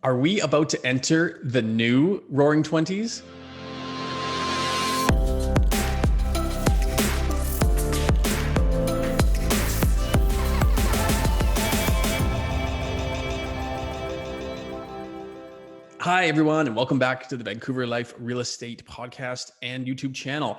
Are we about to enter the new Roaring Twenties? Hi, everyone, and welcome back to the Vancouver Life Real Estate Podcast and YouTube channel.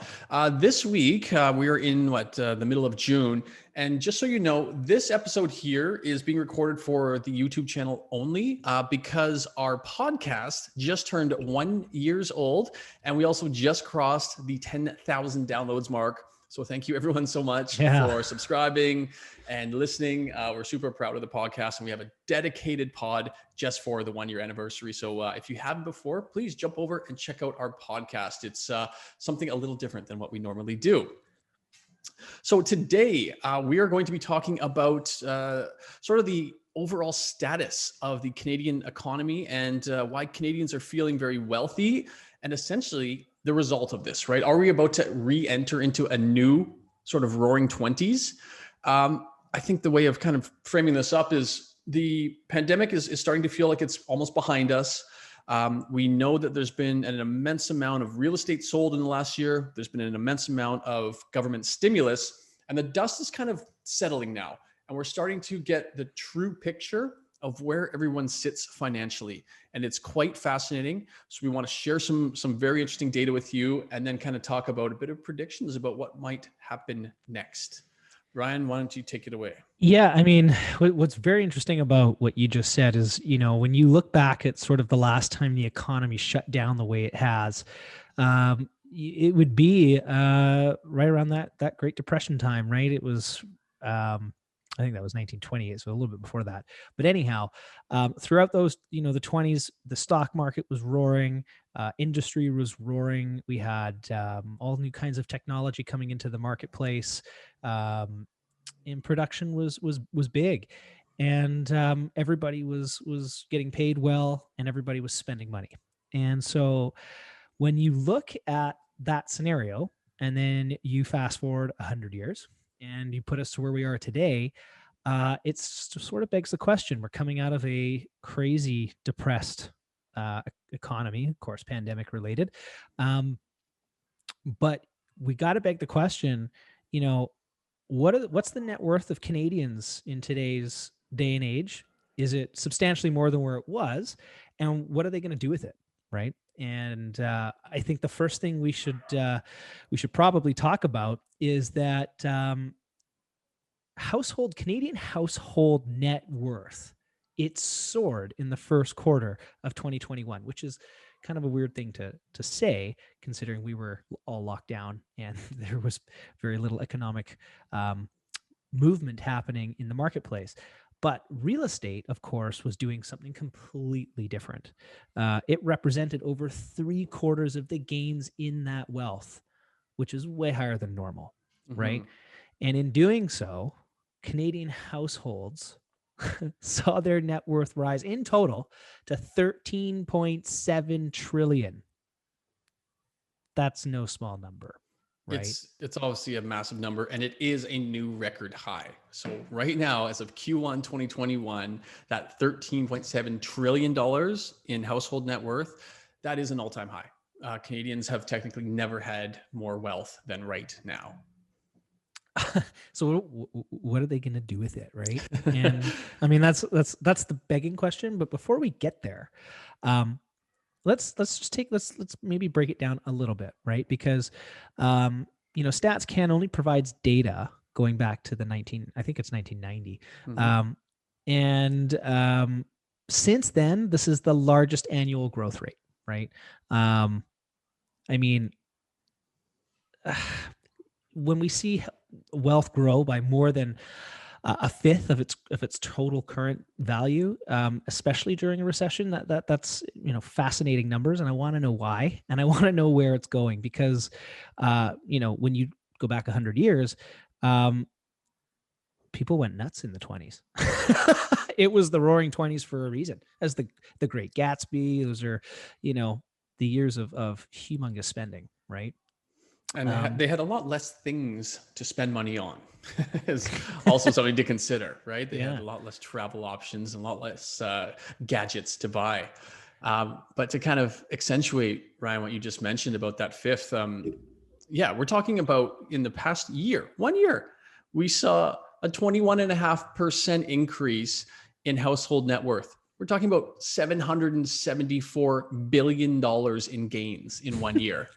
This week, we are in the middle of June. And just so you know, this episode here is being recorded for the YouTube channel only because our podcast just turned 1 year old. And we also just crossed the 10,000 downloads mark. So thank you everyone so much for subscribing and listening. We're super proud of the podcast, and we have a dedicated pod just for the 1 year anniversary. So if you haven't before, please jump over and check out our podcast. It's something a little different than what we normally do. So today we are going to be talking about sort of the overall status of the Canadian economy and why Canadians are feeling very wealthy, and essentially the result of this, right? Are we about to re-enter into a new sort of roaring 20s? I think the way of kind of framing this up is the pandemic is starting to feel like it's almost behind us. We know that there's been an immense amount of real estate sold in the last year. There's been an immense amount of government stimulus, and the dust is kind of settling now. And we're starting to get the true picture of where everyone sits financially. And it's quite fascinating. So we want to share some very interesting data with you, and then kind of talk about a bit of predictions about what might happen next. Ryan, why don't you take it away? Yeah, I mean, what's very interesting about what you just said is, when you look back at sort of the last time the economy shut down the way it has, it would be right around that Great Depression time, right? It was, I think that was 1928, so a little bit before that. But anyhow, throughout those, the 20s, the stock market was roaring, industry was roaring. We had all new kinds of technology coming into the marketplace. And production was big, and everybody was getting paid well, and everybody was spending money. And so when you look at that scenario, and then you fast forward 100 years and you put us to where we are today, it sort of begs the question. We're coming out of a crazy depressed economy, of course, pandemic related, but we got to beg the question, what's the net worth of Canadians in today's day and age? Is it substantially more than where it was? And what are they going to do with it? Right. And I think the first thing we should probably talk about is that Canadian household net worth, it soared in the first quarter of 2021, which is kind of a weird thing to say, considering we were all locked down and there was very little economic movement happening in the marketplace. But real estate, of course, was doing something completely different. It represented over 3/4 of the gains in that wealth, which is way higher than normal, right? And in doing so, Canadian households saw their net worth rise in total to 13.7 trillion. That's no small number, right? It's obviously a massive number, and it is a new record high. So right now, as of Q1 2021, that $13.7 trillion in household net worth, that is an all-time high. Canadians have technically never had more wealth than right now. So what are they going to do with it, right? And I mean, that's the begging question. But before we get there, let's maybe break it down a little bit, right? Because Stats Can only provides data going back to I think it's 1990, and since then, this is the largest annual growth rate, right? I mean, when we see wealth grow by more than a fifth of its total current value, especially during a recession, that's fascinating numbers, and I want to know why, and I want to know where it's going, because when you go back 100 years, people went nuts in the 20s. It was the Roaring 20s for a reason, as the Great Gatsby. Those are the years of humongous spending, right? And they had a lot less things to spend money on. Is also something to consider, right? They had a lot less travel options and a lot less gadgets to buy. But to kind of accentuate, Ryan, what you just mentioned about that fifth, we're talking about in the past year, 1 year, we saw a 21.5% increase in household net worth. We're talking about $774 billion in gains in 1 year.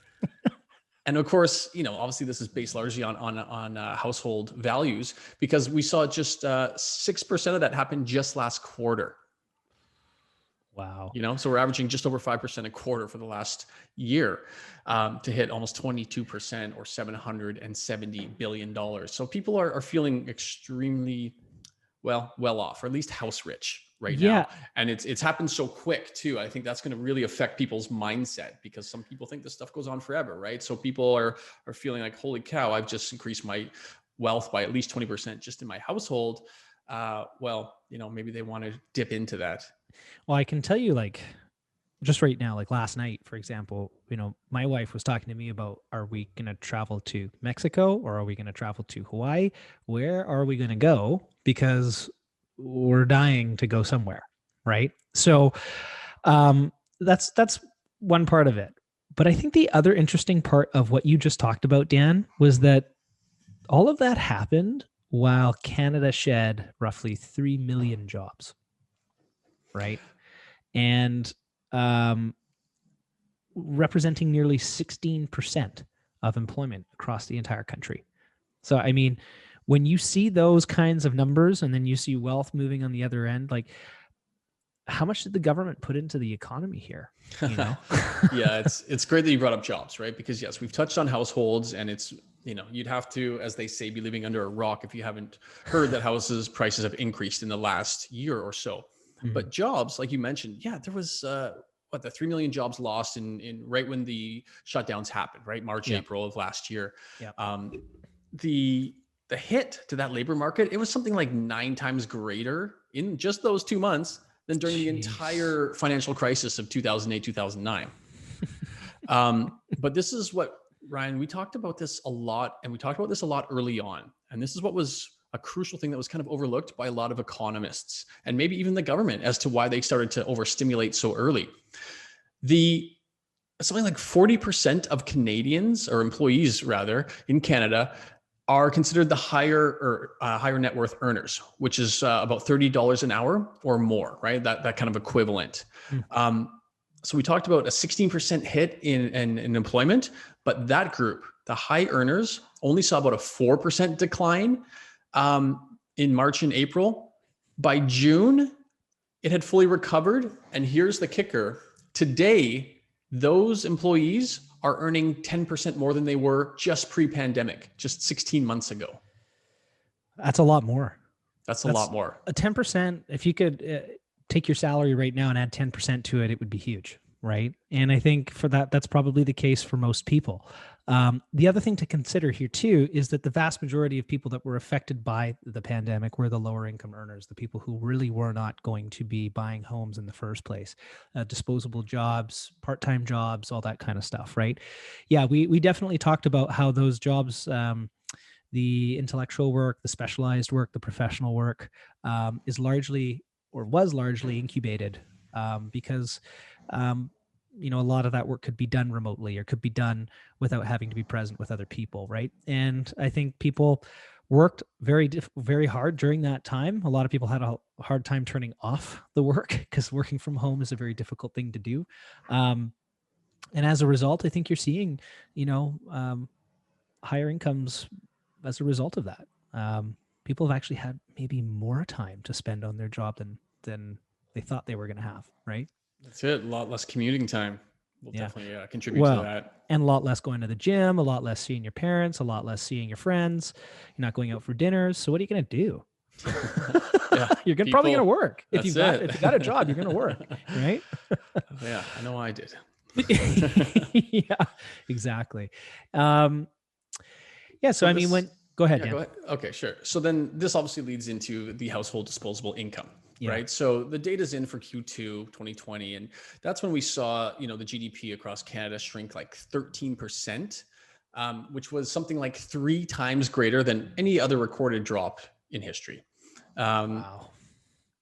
And of course, obviously this is based largely on household values, because we saw just 6% of that happen just last quarter. Wow. So we're averaging just over 5% a quarter for the last year, to hit almost 22% or $770 billion. So people are feeling extremely well off, or at least house rich right now. And it's happened so quick too. I think that's going to really affect people's mindset, because some people think this stuff goes on forever, right? So people are feeling like, holy cow, I've just increased my wealth by at least 20% just in my household. Maybe they want to dip into that. Well, I can tell you, like, just right now, like last night, for example, my wife was talking to me about, are we going to travel to Mexico, or are we going to travel to Hawaii? Where are we going to go? Because we're dying to go somewhere, right? So that's one part of it. But I think the other interesting part of what you just talked about, Dan, was that all of that happened while Canada shed roughly 3 million jobs, right? And representing nearly 16% of employment across the entire country. So, I mean, when you see those kinds of numbers and then you see wealth moving on the other end, like, how much did the government put into the economy here? Yeah, it's great that you brought up jobs, right? Because yes, we've touched on households, and it's, you'd have to, as they say, be living under a rock if you haven't heard that houses prices have increased in the last year or so. Mm-hmm. But jobs, like you mentioned, there was the 3 million jobs lost in right when the shutdowns happened, right? March, April of last year. The hit to that labor market, it was something like 9 times greater in just those 2 months than during the entire financial crisis of 2008, 2009. But this is what, Ryan, we talked about this a lot, and we talked about this a lot early on. And this is what was a crucial thing that was kind of overlooked by a lot of economists, and maybe even the government, as to why they started to overstimulate so early. Something like 40% of Canadians, or employees rather, in Canada are considered the higher net worth earners, which is about $30 an hour or more, right? That kind of equivalent. So we talked about a 16% hit in employment, but that group, the high earners, only saw about a 4% decline in March and April. By June, it had fully recovered. And here's the kicker. Today, those employees are earning 10% more than they were just pre-pandemic, just 16 months ago. That's a lot more. That's a lot more. A 10%, if you could take your salary right now and add 10% to it, it would be huge, right? And I think for that's probably the case for most people. The other thing to consider here too is that the vast majority of people that were affected by the pandemic were the lower income earners, the people who really were not going to be buying homes in the first place, disposable jobs, part-time jobs, all that kind of stuff, right? Yeah, we definitely talked about how those jobs, the intellectual work, the specialized work, the professional work, is largely, or was largely, incubated because a lot of that work could be done remotely, or could be done without having to be present with other people, right? And I think people worked very hard during that time. A lot of people had a hard time turning off the work, because working from home is a very difficult thing to do. And as a result, I think you're seeing, higher incomes as a result of that. People have actually had maybe more time to spend on their job than they thought they were going to have, right? That's it. A lot less commuting time will definitely contribute to that. And a lot less going to the gym, a lot less seeing your parents, a lot less seeing your friends. You're not going out for dinners. So what are you going to do? You're probably going to work. If you got a job, you're going to work, right? Yeah, I know I did. Yeah, exactly. So I mean, go ahead, Dan. Go ahead. Okay, sure. So then this obviously leads into the household disposable income, right? So the data's in for Q2 2020, and that's when we saw, the GDP across Canada shrink like 13%. which was something like 3 times greater than any other recorded drop in history. Wow.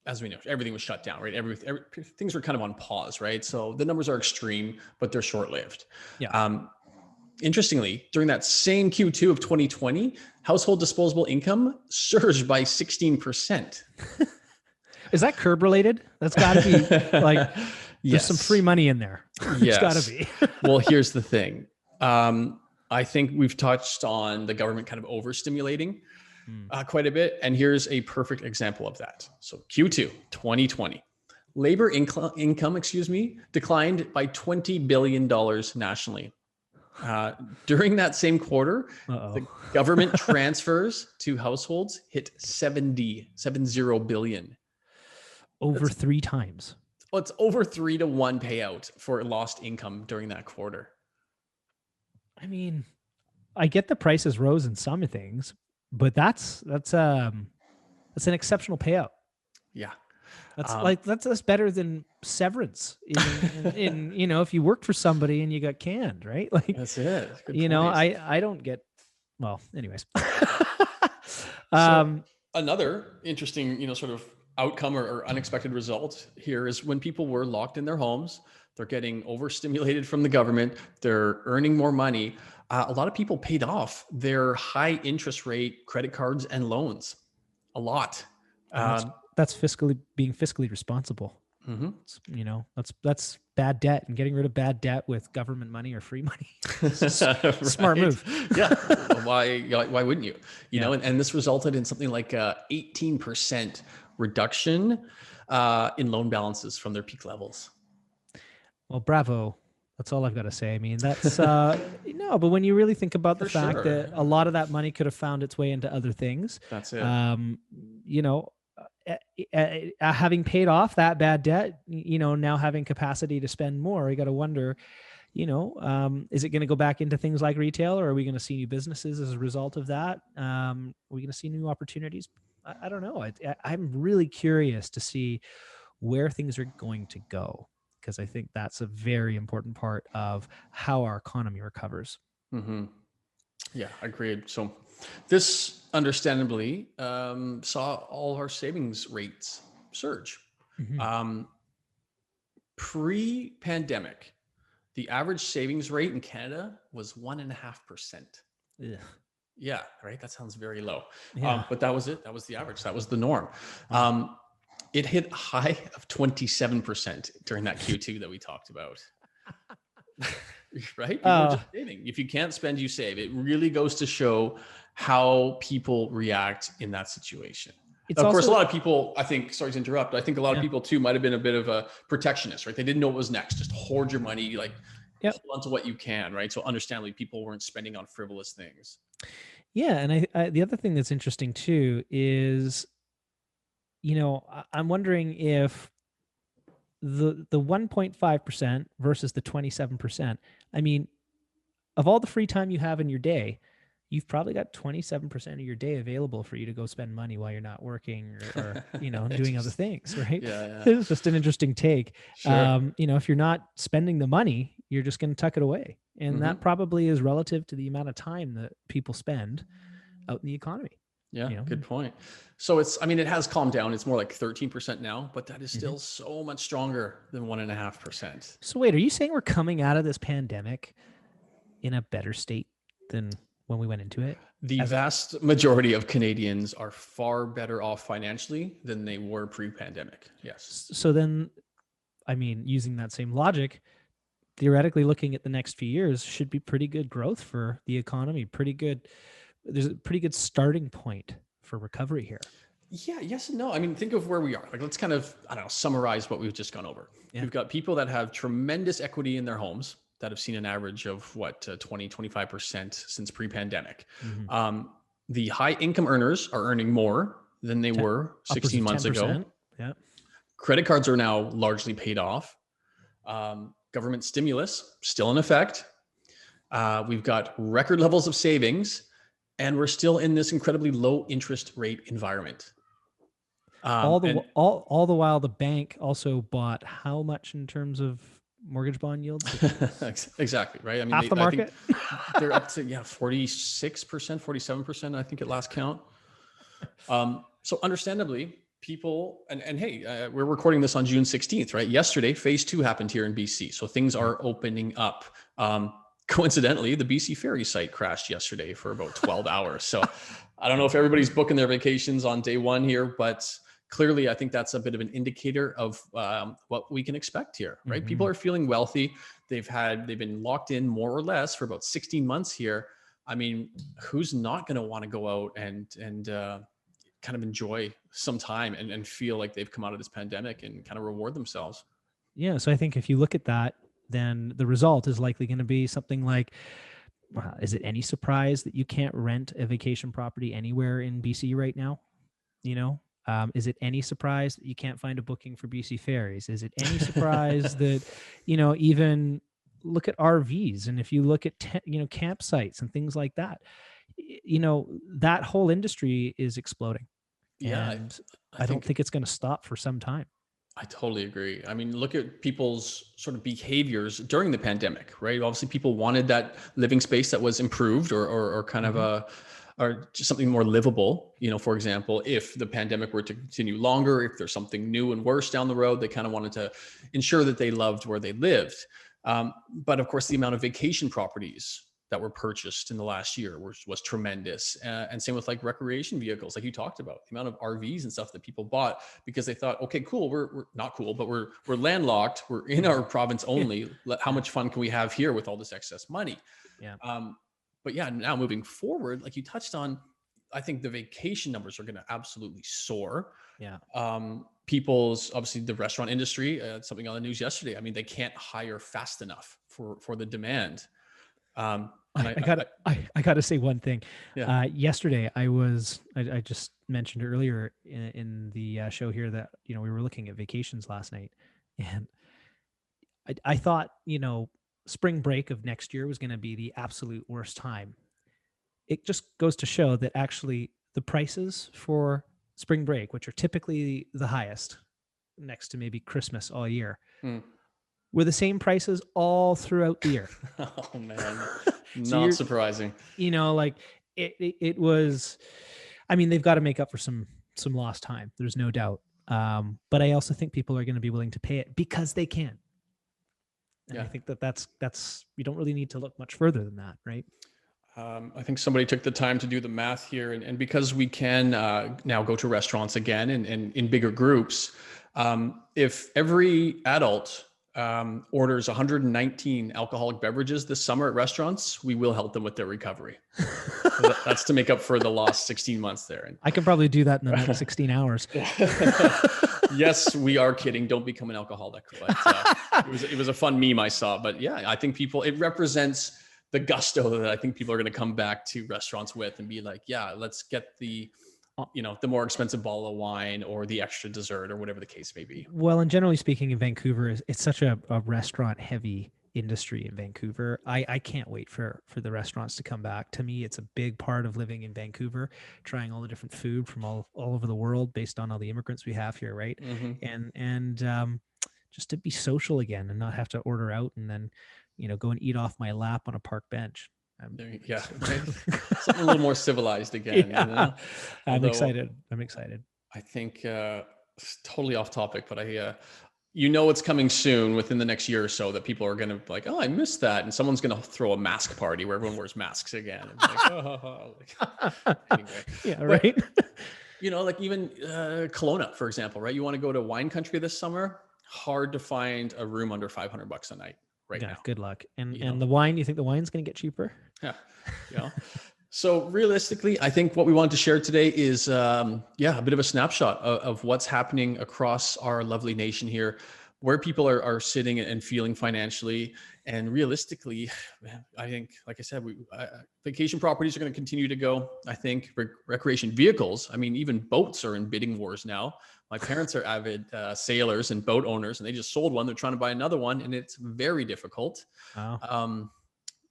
As we know, everything was shut down, right? Things were kind of on pause, right? So the numbers are extreme, but they're short-lived. Yeah. Interestingly, during that same Q2 of 2020, household disposable income surged by 16%. Is that curb related? That's got to be like, there's some free money in there. It's got to be. Well, here's the thing. I think we've touched on the government kind of overstimulating quite a bit. And here's a perfect example of that. So Q2 2020, labor income, declined by $20 billion nationally. During that same quarter, the government transfers to households hit 70 billion. Over 3 times. Well, it's over 3-to-1 payout for lost income during that quarter. I mean, I get the prices rose in some things, but that's an exceptional payout. Yeah. That's better than severance in if you worked for somebody and you got canned, right? Like that's it. Good point. I don't get, well, anyways. So another interesting, sort of outcome or unexpected result here is when people were locked in their homes, they're getting overstimulated from the government, they're earning more money. A lot of people paid off their high interest rate credit cards and loans. A lot. That's being fiscally responsible. Mm-hmm. That's bad debt, and getting rid of bad debt with government money or free money. Smart move. Yeah. Why wouldn't you? You know, and this resulted in something like 18% reduction in loan balances from their peak levels. Well, bravo. That's all I've got to say. I mean, that's no, but when you really think about the fact that a lot of that money could have found its way into other things. That's it. Having paid off that bad debt, now having capacity to spend more, you got to wonder, is it going to go back into things like retail, or are we going to see new businesses as a result of that? Are we going to see new opportunities? I don't know. I'm really curious to see where things are going to go, because I think that's a very important part of how our economy recovers. Mm-hmm. Yeah, agreed. So this understandably saw all our savings rates surge. Mm-hmm. Pre-pandemic, the average savings rate in Canada was 1.5%. Yeah, right. That sounds very low. Yeah. But that was it. That was the average. That was the norm. It hit a high of 27% during that Q2 that we talked about. Right? People are just saving. If you can't spend, you save. It really goes to show how people react in that situation. Of course, a lot of people, I think, sorry to interrupt, I think a lot of people too might have been a bit of a protectionist, right? They didn't know what was next. Just hoard your money, hold onto what you can, right? So understandably, people weren't spending on frivolous things. Yeah. And I the other thing that's interesting too is, I'm wondering if the 1.5% versus the 27%, I mean, of all the free time you have in your day, you've probably got 27% of your day available for you to go spend money while you're not working or doing other things, right? Yeah. It's just an interesting take. Sure. If you're not spending the money, you're just going to tuck it away. And that probably is relative to the amount of time that people spend out in the economy. Yeah, good point. So it has calmed down. It's more like 13% now, but that is still so much stronger than 1.5%. So wait, are you saying we're coming out of this pandemic in a better state than when we went into it? The vast majority of Canadians are far better off financially than they were pre-pandemic. Yes. So then, using that same logic, theoretically looking at the next few years should be pretty good growth for the economy. There's a pretty good starting point for recovery here. Yeah, yes and no. Think of where we are. Like, let's kind of, summarize what we've just gone over. Yeah. We've got people that have tremendous equity in their homes that have seen an average of 25% since pre-pandemic. Mm-hmm. The high income earners are earning more than they were 16 months ago. Yeah. Credit cards are now largely paid off. Government stimulus still in effect. We've got record levels of savings, and we're still in this incredibly low interest rate environment. All the while, the bank also bought how much in terms of mortgage bond yields? Exactly. Right. I mean, Half the I think market. they're up to, 46%, 47%, I think at last count. So understandably, people, and hey, we're recording this on June 16th, right? Yesterday, phase 2 happened here in BC. So things are opening up. Coincidentally, the BC Ferry site crashed yesterday for about 12 hours. So I don't know if everybody's booking their vacations on day one here, but clearly I think that's a bit of an indicator of what we can expect here, right? Mm-hmm. People are feeling wealthy. They've been locked in more or less for about 16 months here. I mean, who's not going to want to go out and kind of enjoy some time and feel like they've come out of this pandemic and kind of reward themselves? Yeah. So I think if you look at that, then the result is likely going to be something like, is it any surprise that you can't rent a vacation property anywhere in BC right now? Is it any surprise that you can't find a booking for BC ferries? Is it any surprise that, even look at RVs, and if you look at, campsites and things like that, that whole industry is exploding. Yeah, And I I don't think think it's going to stop for some time. I totally agree. I mean, look at people's sort of behaviors during the pandemic, right? Obviously, people wanted that living space that was improved or kind of or just something more livable. For example, if the pandemic were to continue longer, if there's something new and worse down the road, they kind of wanted to ensure that they loved where they lived. But of course, the amount of vacation properties that were purchased in the last year was tremendous. And same with like recreation vehicles, like you talked about, the amount of RVs and stuff that people bought because they thought, okay, cool. We're not cool, but we're landlocked. We're in our province only. How much fun can we have here with all this excess money? Yeah. But yeah, now moving forward, like you touched on, I think the vacation numbers are going to absolutely soar. Yeah. People's, obviously the restaurant industry, something on the news yesterday. I mean, they can't hire fast enough for the demand. I gotta say one thing. Yeah. Yesterday, I just mentioned earlier in the show here that we were looking at vacations last night, and I thought spring break of next year was going to be the absolute worst time. It just goes to show that actually the prices for spring break, which are typically the highest, next to maybe Christmas all year, were the same prices all throughout the year. Oh man, So not surprising. like it was. I mean, they've got to make up for some lost time. There's no doubt. But I also think people are going to be willing to pay it because they can. And I think that's you don't really need to look much further than that, right? I think somebody took the time to do the math here, and because we can now go to restaurants again and in bigger groups, if every adult orders 119 alcoholic beverages this summer at restaurants, we will help them with their recovery. So that's to make up for the lost 16 months there. And I can probably do that in the next 16 hours. Yes, we are kidding. Don't become an alcoholic. But it was a fun meme I saw. But yeah, I think it represents the gusto that I think people are going to come back to restaurants with and be like, yeah, let's get the more expensive bottle of wine or the extra dessert or whatever the case may be. Well, and generally speaking, in Vancouver, it's such a restaurant heavy industry in Vancouver. I can't wait for the restaurants to come back. To me, it's a big part of living in Vancouver, trying all the different food from all over the world based on all the immigrants we have here, right? Mm-hmm. And just to be social again and not have to order out and then go and eat off my lap on a park bench. Yeah, right. Something a little more civilized again. Yeah. I'm excited. I think totally off topic, but it's coming soon within the next year or so that people are going to be like, oh, I missed that. And someone's going to throw a mask party where everyone wears masks again. And anyway. Yeah, right. But, like even Kelowna, for example, right? You want to go to wine country this summer? Hard to find a room under $500 a night now. Good luck. And the wine, you think the wine's going to get cheaper? Yeah. So realistically, I think what we wanted to share today is, a bit of a snapshot of what's happening across our lovely nation here, where people are sitting and feeling financially. And realistically, I think, like I said, vacation properties are going to continue to go. I think recreation vehicles, I mean, even boats are in bidding wars now. My parents are avid sailors and boat owners, and they just sold one. They're trying to buy another one, and it's very difficult. Wow.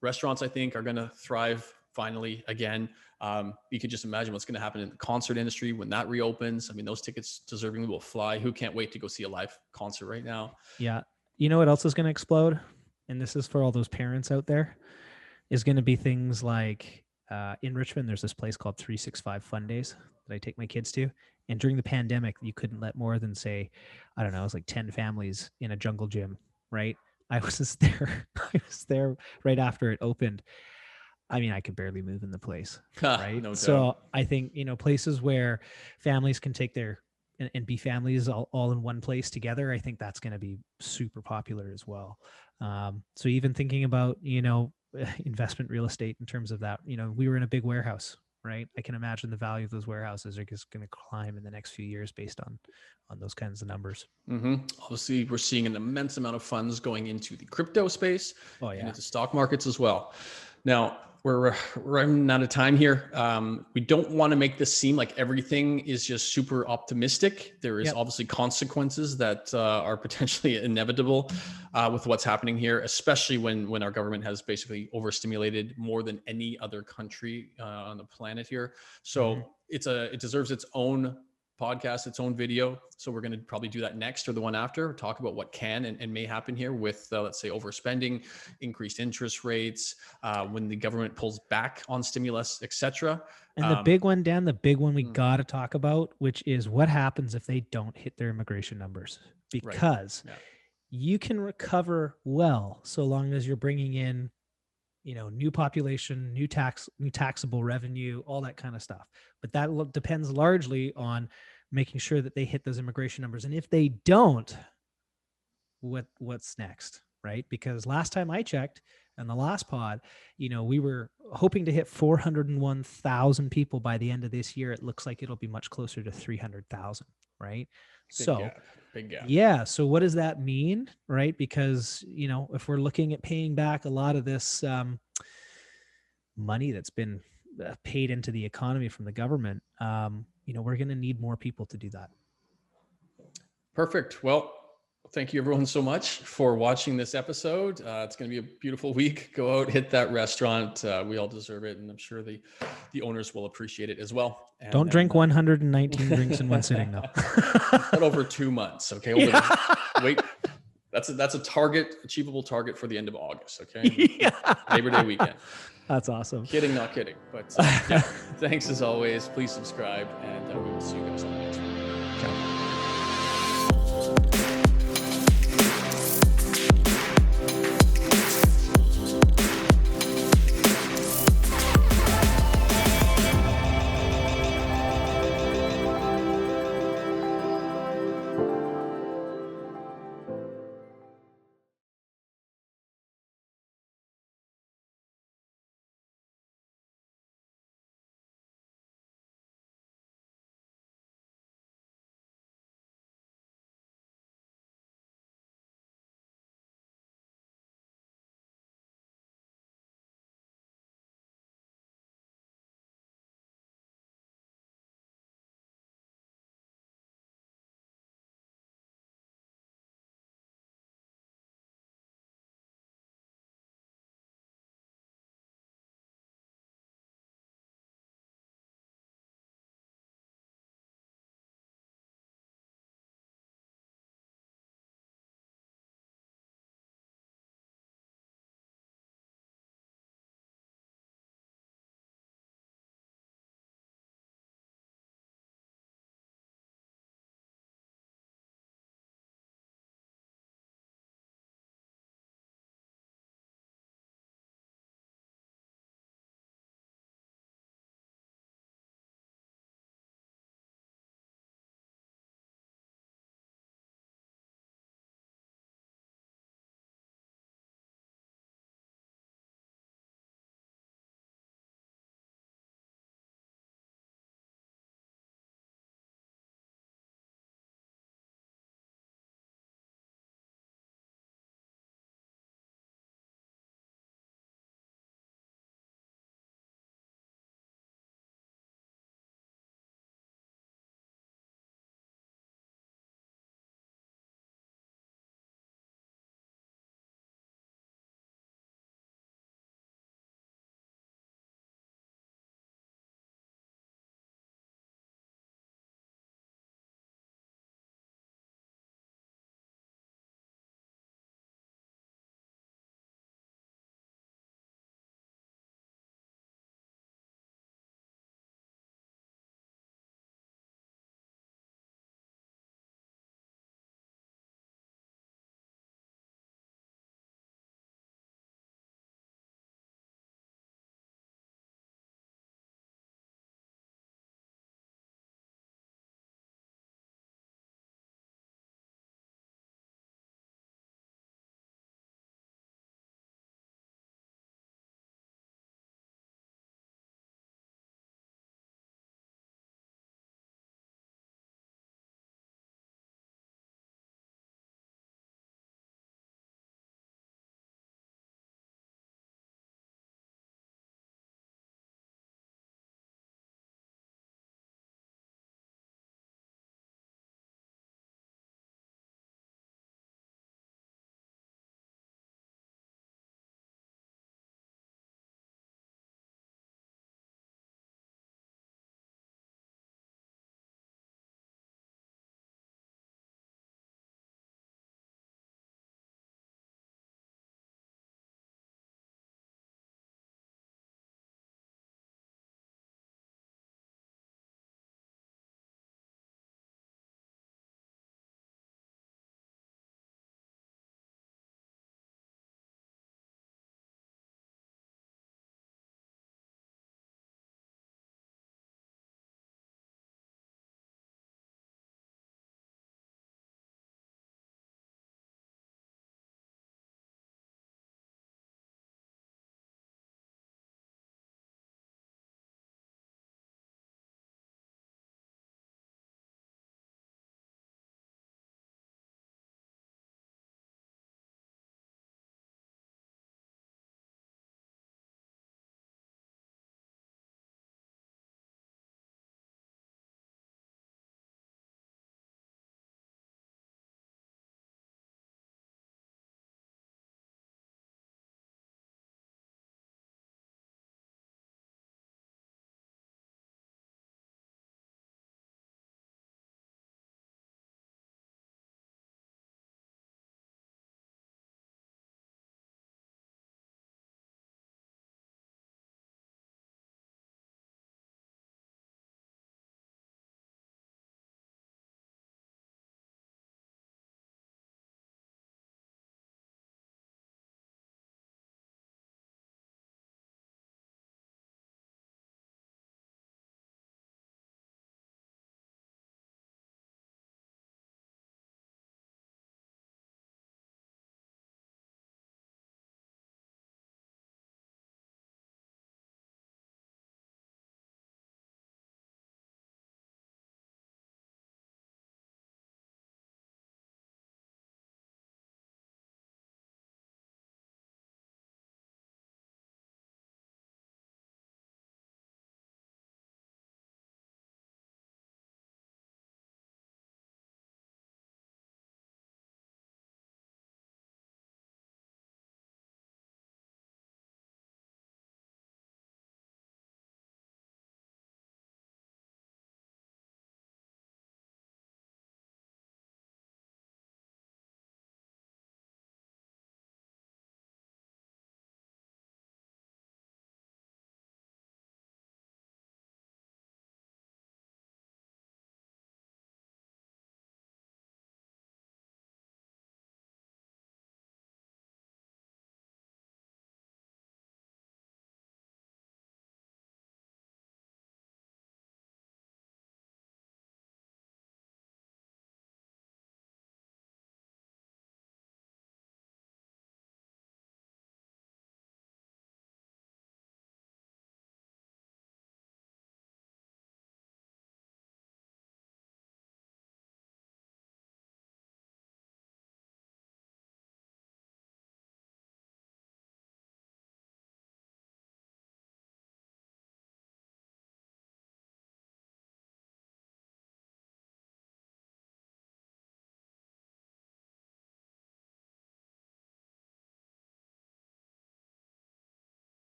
Restaurants, I think, are going to thrive finally again. You could just imagine what's going to happen in the concert industry when that reopens. I mean, those tickets deservingly will fly. Who can't wait to go see a live concert right now? Yeah. You know what else is going to explode? And this is for all those parents out there, is going to be things like in Richmond, there's this place called 365 Fun Days that I take my kids to. And during the pandemic, you couldn't let more than, say, I don't know, it was like 10 families in a jungle gym, right? I was just there. I was there right after it opened. I mean, I could barely move in the place, right? No So doubt. I think, places where families can take their and be families all in one place together, I think that's going to be super popular as well. So even thinking about, investment real estate in terms of that, we were in a big warehouse, right? I can imagine the value of those warehouses are just going to climb in the next few years based on those kinds of numbers. Obviously, we're seeing an immense amount of funds going into the crypto space and into stock markets as well. Now, we're running out of time here. We don't want to make this seem like everything is just super optimistic. There is obviously consequences that are potentially inevitable with what's happening here, especially when our government has basically overstimulated more than any other country on the planet here. So it deserves its own podcast, its own video. So we're going to probably do that next or the one after, talk about what can and may happen here with, let's say, overspending, increased interest rates, when the government pulls back on stimulus, etc. And the big one, Dan, the big one we got to talk about, which is what happens if they don't hit their immigration numbers, because you can recover well so long as you're bringing in new population, new taxable revenue, all that kind of stuff. But that depends largely on making sure that they hit those immigration numbers. And if they don't, what's next, right? Because last time I checked on the last pod, we were hoping to hit 401,000 people by the end of this year. It looks like it'll be much closer to 300,000, right? Big gap. Yeah. So what does that mean, right? Because, if we're looking at paying back a lot of this money that's been paid into the economy from the government, we're going to need more people to do that. Perfect. Well, thank you everyone so much for watching this episode. It's going to be a beautiful week. Go out, hit that restaurant. We all deserve it. And I'm sure the owners will appreciate it as well. And don't drink 119 drinks in one sitting though. Not over 2 months. Okay. Wait, that's a achievable target for the end of August. Okay. Labor Day weekend. That's awesome. Kidding, not kidding. But thanks as always. Please subscribe and we will see you guys on the next one. Ciao.